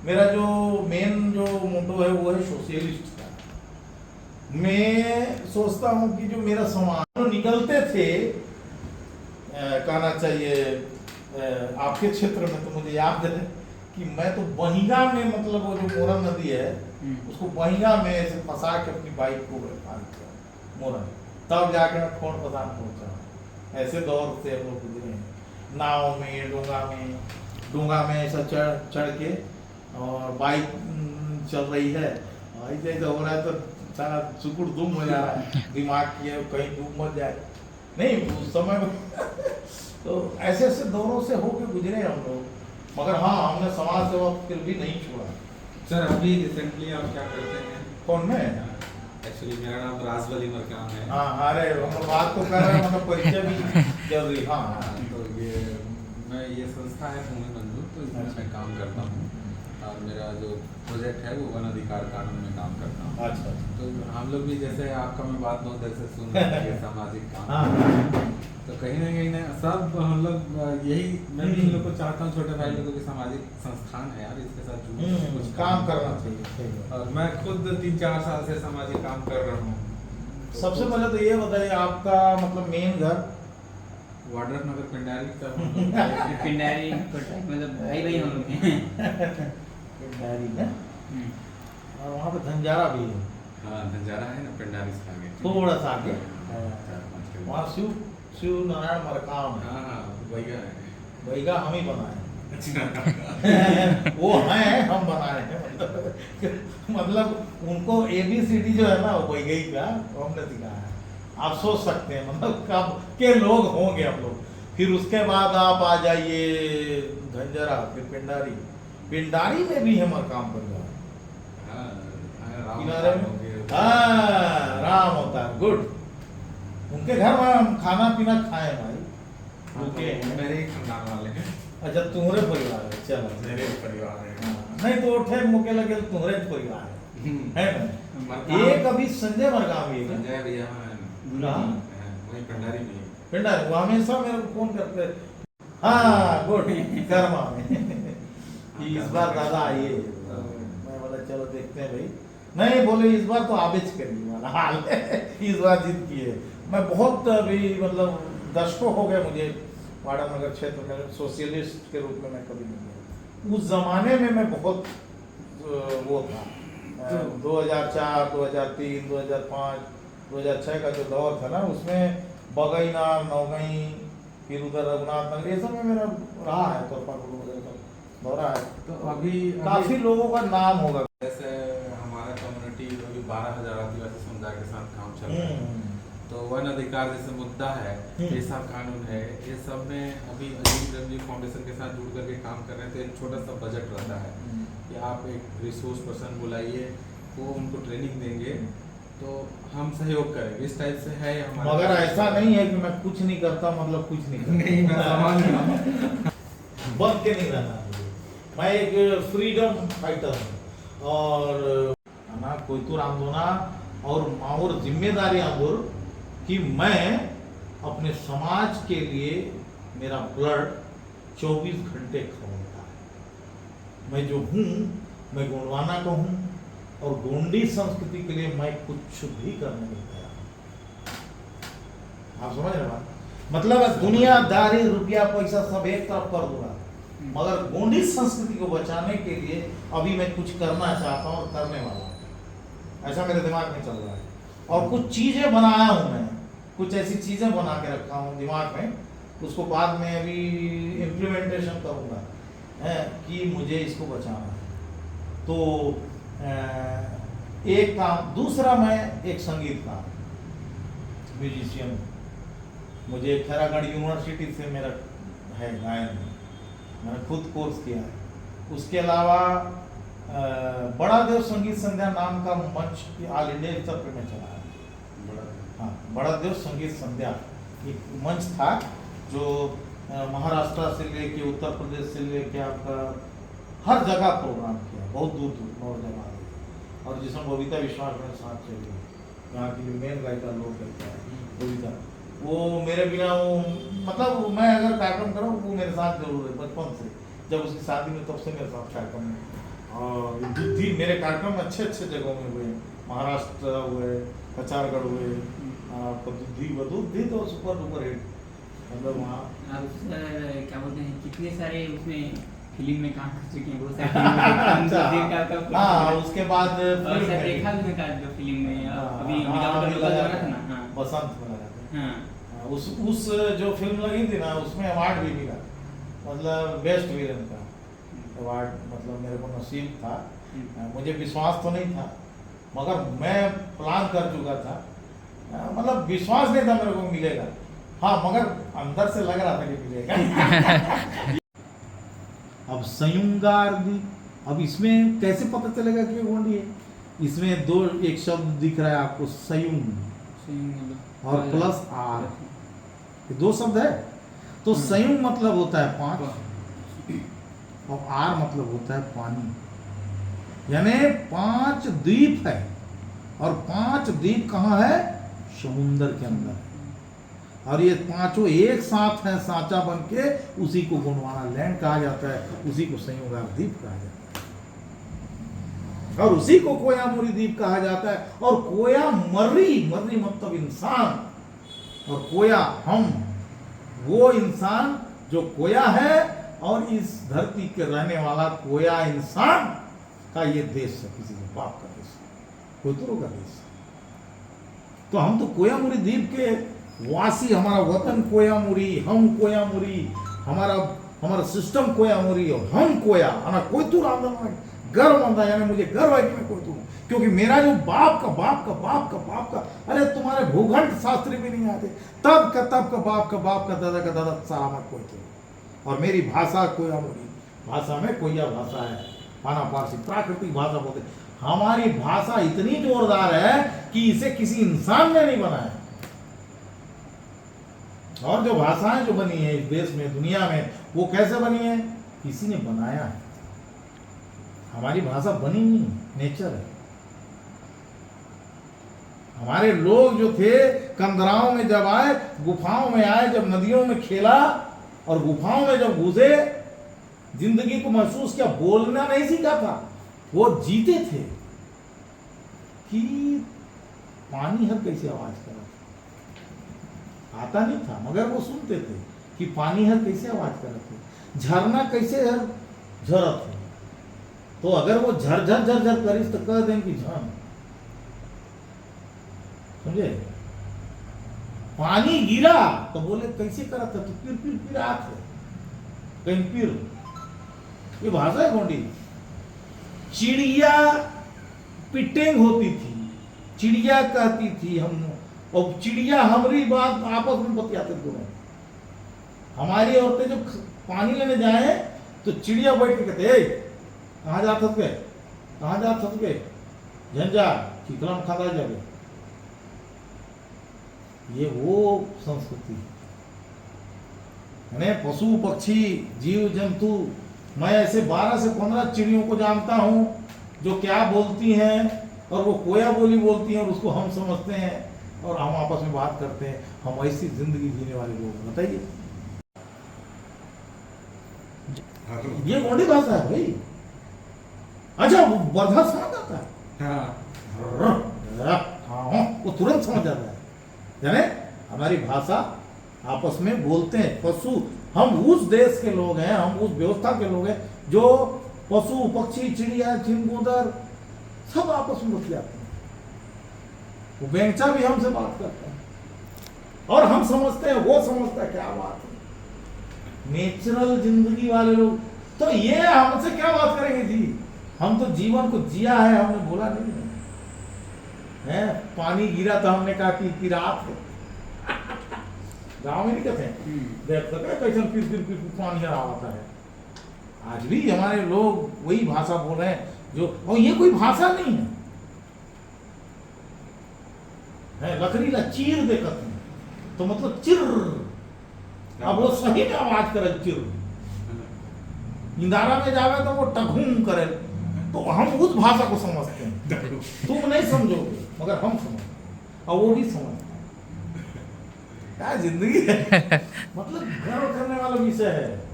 मेरा जो मेन जो मोटो है वो है सोशलिस्ट का। मैं सोचता हूँ कि जो मेरा समाज जो निकलते थे, कहना चाहिए आपके क्षेत्र में, तो मुझे याद है कि मैं तो बहिंगा में, मतलब वो जो मोरन नदी है उसको बहिंगा में ऐसे फंसा के अपनी बाइक को पार किया मोरन, तब जाके मैं खोड़ पठान पहुंचा। ऐसे दौर से हम लोग गुजरे हैं, नाव में, डोंगा में ऐसा चढ़ के, और बाइक चल रही है, ऐसे ऐसे हो रहा है तो सारा सुकुड़ दुम हो जा रहा है, दिमाग की कहीं डूब मत जाए, नहीं उस समय तो ऐसे ऐसे दौरों से होके गुजरे हम लोग, मगर हाँ हमने समाज सेवा फिर भी नहीं छोड़ा। सर अभी रिसेंटली आप क्या करते हैं? कौन में? एक्चुअली मेरा नाम राजवली मरकाम है। हाँ, अरे हम बात तो कर रहे हैं, मतलब परिचय भी जरूरी। हाँ, तो ये संस्था है भूमि मंजूर, तो इसमें मैं काम करता हूँ और मेरा जो प्रोजेक्ट है वो वन अधिकार कानून में काम करता हूँ। अच्छा। तो हम लोग भी जैसे आपका मैं बात बहुत देर से सुन रहे हैं सामाजिक काम, तो कहीं ना सब हम लोग यही, मैं भी इन लोग को चाहता हूँ, छोटे भाई लोगों की सामाजिक संस्थान है यार, इसके साथ जुड़ कुछ काम करना चाहिए। और मैं खुद 3-4 साल से सामाजिक काम कर रहा हूँ। सबसे पहले तो ये बताइए आपका मतलब मेन घर? वाड्रफ नगर पिंडारी का पिंडारी मतलब भाई भाई हम लोग हैं। पिंडारी है, और वहाँ पे धनजारा भी है। हाँ धनजारा है ना, पिंडारी से आगे थोड़ा सा आगे 4-5 किलोमीटर। वहाँ शिव नारायण मरकाम है। हाँ भैया है, भैया हम ही बनाए हैं। अच्छा वो हैं, हम बनाए हैं, मतलब उनको ABCD जो है ना वो वही का हमने सिखाया है। आप सोच सकते हैं मतलब कब के लोग होंगे हम लोग। फिर उसके बाद आप आ जाइए धनजरा, फिर पिंडारी में भी है मरकाम परिवार किनारे में। हाँ, राम अवतार, गुड। उनके घर में हम खाना पीना खाए भाई, रुके मेरे ही खानदान वाले हैं। अच्छा तुम्हारे परिवार है, चलो मेरे परिवार है। नहीं तो उठे मुके लगे तो तुम्हारे परिवार है ना। एक अभी संजय मरकामी है, संजय भैया वही पिंडारी में। पिंडारी वो हमेशा मेरे को फोन करते। हाँ गुड, कर्मा में कि इस बार दादा आइए, मैं बोला चलो देखते हैं भाई। नहीं बोले इस बार तो आबिज करिए वाला हाल है, इस बार जिद की है। मैं बहुत अभी मतलब दशकों हो गए मुझे वाड़ा नगर क्षेत्र में सोशलिस्ट के रूप में मैं कभी नहीं गया। उस जमाने में मैं बहुत वो था, 2004, 2003, 2005, 2006 का जो दौर था ना, उसमें बगईनार, नौगई, फिर उधर रघुनाथ नगर, ये सब में मेरा रहा है, तोरपा वगैरह सब दौरा है। तो अभी काफी लोगों का नाम होगा। जैसे हमारा कम्युनिटी अभी 12,000 आदिवासी समुदाय के साथ काम चल रहा है, तो वन अधिकार जैसे मुद्दा है, पेशा कानून है, ये सब में अभी अजीम प्रेमजी फाउंडेशन के साथ जुड़ करके काम कर रहे हैं। तो एक छोटा सा बजट रहता है कि आप एक रिसोर्स पर्सन बुलाइए, वो उनको ट्रेनिंग देंगे, तो हम सहयोग करेंगे, इस टाइप से है हमारा। मगर ऐसा नहीं है कि मैं कुछ नहीं करता मतलब कुछ नहीं करता। नहीं मैं समझ बन के नहीं रहना मुझे। मैं एक फ्रीडम फाइटर हूँ, और ना कोई तो आंदोलना और जिम्मेदारी आंदोल कि मैं अपने समाज के लिए मेरा ब्लड 24 घंटे खौलता है। मैं जो हूँ, मैं गोंडवाना का हूँ, और गोंडी संस्कृति के लिए मैं कुछ भी करने नहीं तैयार। आप समझ रहे बात? मतलब दुनियादारी, रुपया पैसा सब एक तरफ कर दूंगा, मगर गोंडी संस्कृति को बचाने के लिए अभी मैं कुछ करना चाहता हूँ और करने वाला हूँ। ऐसा मेरे दिमाग में चल रहा है, और कुछ चीजें बनाया हूँ मैं, कुछ ऐसी चीजें बना के रखा हूँ दिमाग में, उसको बाद में अभी इम्प्लीमेंटेशन करूँगा कि मुझे इसको बचाना है। तो एक काम, दूसरा मैं एक संगीतकार, म्यूजिशियन। मुझे खैरागढ़ यूनिवर्सिटी से मेरा है गायन में, मैंने खुद कोर्स किया है। उसके अलावा बड़ा देव संगीत संध्या नाम का मंच ऑल इंडिया स्तर पे में चला है। हाँ, बड़ा देव संगीत संध्या एक मंच था जो महाराष्ट्र से लेके उत्तर प्रदेश से लेके आपका हर जगह प्रोग्राम किया, बहुत दूर दूर और जगह, और जिसमें बबीता विश्वास मेरे साथ चली, यहाँ की जो मेन गायिका लोग कहते हैं बबीता, वो मेरे बिना वो मतलब मैं अगर कार्यक्रम करूँ वो मेरे साथ जरूर है बचपन से, जब उसकी शादी में तब से मेरे साथ कार्यक्रम में और बुद्धि मेरे कार्यक्रम अच्छे अच्छे जगहों में हुए, महाराष्ट्र हुए, कचारगढ़ हुए, आपका बुद्धि तो सुपर डुपर हिट, मतलब वहाँ आप क्या बोलते हैं, कितने सारे उसमें फिल्म में काम कर चुके हैं, बहुत सारे फिल्म में काम हाँ, उसके बाद और सर देखा भी का जो फिल्म में अभी लगा था ना, हाँ बसंत में लगा था। हाँ उस जो फिल्म लगी थी ना, उसमें अवार्ड भी मिला, मतलब बेस्ट विलन का अवार्ड, मतलब मेरे को नसीब था। मुझे विश्वास तो नहीं था, मगर मैं प्लान कर चुका था, मतलब विश्वास नहीं था मेरे को मिलेगा, हाँ मगर अंदर से लग रहा था कि मिलेगा। अब संयुगार द्वीप, अब इसमें कैसे पता चलेगा कि गोंडी है? इसमें दो एक शब्द दिख रहा है आपको, संयुग और प्लस आर, ये दो शब्द है। तो संयुग मतलब होता है 5 और आर मतलब होता है पानी, यानी 5 द्वीप है, और 5 द्वीप कहाँ है? समुंदर के अंदर। और ये पांचों एक साथ हैं सांचा बन के, उसी को गोंडवाना लैंड कहा जाता है, उसी को संयुगार द्वीप कहा जाता है, और उसी को कोयामुरी द्वीप कहा जाता है। और कोया मर्री, मर्री मतलब इंसान, और कोया हम, वो इंसान जो कोया है, और इस धरती के रहने वाला कोया इंसान का ये देश है, किसी के बाप का देश, कोतरों का देश। तो हम तो कोयामुरी द्वीप के वासी, हमारा वतन कोयामुरी, हम कोयामुरी, हमारा सिस्टम कोयामुरी, और हम कोया हमारा कोयतुर आंदोलन गर्व आता है, यानी मुझे गर्व है कि मैं कोयतुर हूँ, क्योंकि मेरा जो बाप का बाप का बाप का बाप का, अरे तुम्हारे भूखंड शास्त्री भी नहीं आते, तब का बाप का बाप का दादा का दादा सारा मैं कोयतुर, और मेरी भाषा कोयामुरी भाषा में कोया भाषा है, पाना पारसी प्राकृतिक भाषा बोलते। हमारी भाषा इतनी जोरदार है कि इसे किसी इंसान ने नहीं बनाया, और जो भाषाएं जो बनी है इस देश में, दुनिया में, वो कैसे बनी है? किसी ने बनाया है। हमारी भाषा बनी नहीं, नेचर है। हमारे लोग जो थे कंदराओं में जब आए, गुफाओं में आए, जब नदियों में खेला और गुफाओं में जब घुसे, जिंदगी को महसूस किया, बोलना नहीं सीखा था, वो जीते थे कि पानी हर कैसे आवाज करा, आता नहीं था मगर वो सुनते थे कि पानी हर कैसे आवाज करते, झरना कैसे हर झरत है, तो अगर वो झरझर झरझर करिस तो कह दें कि झन, समझे? पानी गिरा तो बोले कैसे करा था, तो पिर पिर पिर आत है, कहीं पिर, ये भाषा है गोंडी। चिड़िया पिटेंग होती थी, चिड़िया कहती थी हम, और चिड़िया हमारी बात आपस में बतियाते दोनों। हमारी औरतें जो पानी लेने जाए तो चिड़िया बैठ के कहते, ए कहाँ जा थक गए, कहाँ जा थक गए, झंझा चिकलम खाता जावे। ये वो संस्कृति है, पशु पक्षी जीव जंतु, मैं ऐसे 12 से 15 चिड़ियों को जानता हूँ जो क्या बोलती हैं, और वो कोया बोली बोलती हैं, और उसको हम समझते हैं, और हम आपस में बात करते हैं। हम ऐसी जिंदगी जीने वाले लोग, बताइए। ये गोंडी भाषा है भाई। अच्छा, वो वर्धा समझ आता है, हाँ वो तुरंत समझ जाता है, यानी हमारी भाषा आपस में बोलते हैं। पशु, हम उस देश के लोग हैं, हम उस व्यवस्था के लोग हैं जो पशु पक्षी चिड़िया चिंगूदर सब आपस में बतियाते हैं। वो बेंचा भी हमसे बात करता है, और हम समझते हैं, वो समझता है। क्या बात है, नेचुरल जिंदगी वाले लोग। तो ये हमसे क्या बात करेंगे जी, हम तो जीवन को जिया है, हमने बोला नहीं है। पानी गिरा तो हमने कहा कि रात है, गाँव में नहीं कहते हैं, देख सकते कैसे फिर पानी आता है। आज भी हमारे लोग वही भाषा बोल रहे हैं जो, और ये कोई भाषा नहीं है, लकड़ी ला चीर देखते हैं तो मतलब चिर, अब वो सही में आवाज करे चिर। इंदारा में जावे तो वो टघूम करे, तो हम उस भाषा को समझते हैं, तुम नहीं समझोगे मगर हम समझते हैं, और वो भी समझते हैं। क्या जिंदगी है, मतलब गर्व करने वाला विषय है।